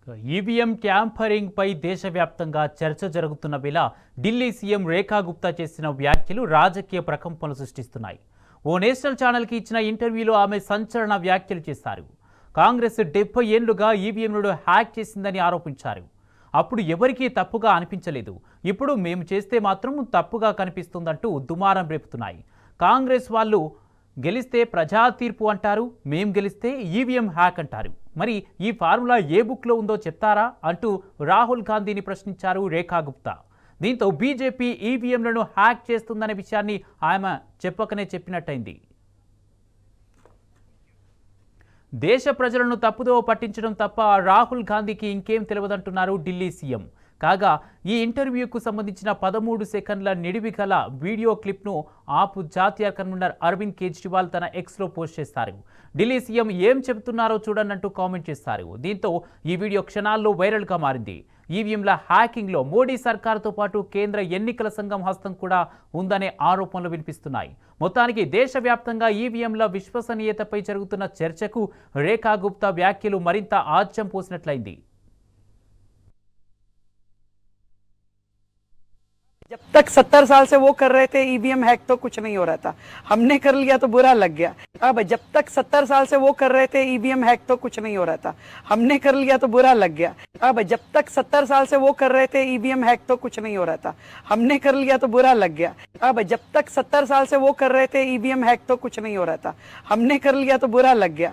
EVM tampering పై దేశవ్యాప్తంగా చర్చ జరుగుతున్న వేళ ఢిల్లీ సీఎం రేఖా గుప్తా చేసిన వ్యాఖ్యలు రాజకీయ ప్రకంపనలు సృష్టిస్తున్నాయి. ఓ నేషనల్ ఛానల్కి ఇచ్చిన ఇంటర్వ్యూలో ఆమె సంచలన వ్యాఖ్యలు చేశారు. కాంగ్రెస్ 70 ఏళ్లుగా ఈవీఎంలను హ్యాక్ చేసిందని ఆరోపించారు. అప్పుడు ఎవరికీ తప్పుగా అనిపించలేదు, ఇప్పుడు మేము చేస్తే మాత్రం తప్పుగా కనిపిస్తుందంటూ దుమారం రేపుతున్నాయి. కాంగ్రెస్ వాళ్ళు గెలిస్తే ప్రజా తీర్పు అంటారు, మేం గెలిస్తే ఈవీఎం హ్యాక్ అంటారు. మరి ఈ ఫార్ములా ఏ బుక్లో ఉందో చెప్తారా అంటూ రాహుల్ గాంధీని ప్రశ్నించారు రేఖా గుప్తా. దీంతో బీజేపీ ఈవీఎంలను హ్యాక్ చేస్తుందనే విషయాన్ని ఆమె చెప్పకనే చెప్పినట్టయింది. దేశ ప్రజలను తప్పుదో పట్టించడం తప్ప రాహుల్ గాంధీకి ఇంకేం తెలియదంటున్నారు ఢిల్లీ సీఎం. కాగా ఈ ఇంటర్వ్యూకు సంబంధించిన 13 సెకండ్ల నిడివి గల వీడియో క్లిప్ను ఆప్ జాతీయ కన్వీనర్ అరవింద్ కేజ్రీవాల్ తన ఎక్స్లో పోస్ట్ చేశారు. ఢిల్లీ సీఎం ఏం చెబుతున్నారో చూడనంటూ కామెంట్ చేశారు. దీంతో ఈ వీడియో క్షణాల్లో వైరల్గా మారింది. ఈవీఎంల హ్యాకింగ్లో మోడీ సర్కారుతో పాటు కేంద్ర ఎన్నికల సంఘం హస్తం కూడా ఉందనే ఆరోపణలు వినిపిస్తున్నాయి. మొత్తానికి దేశవ్యాప్తంగా ఈవీఎంల విశ్వసనీయతపై జరుగుతున్న చర్చకు రేఖా గుప్తా వ్యాఖ్యలు మరింత ఆజ్యం పోసినట్లయింది. जब तक 70 साल से वो कर रहे थे ईवीएम हैक तो कुछ नहीं हो रहा था, हमने कर लिया तो बुरा लग गया। अब जब तक 70 साल से वो कर रहे थे ईवीएम हैक तो कुछ नहीं हो रहा था, हमने कर लिया तो बुरा लग गया। अब जब तक 70 साल से वो कर रहे थे ईवीएम हैक तो कुछ नहीं हो रहा था, हमने कर लिया तो बुरा लग गया। अब जब तक 70 साल से वो कर रहे थे ईवीएम हैक तो कुछ नहीं हो रहा था, हमने कर लिया तो बुरा लग गया।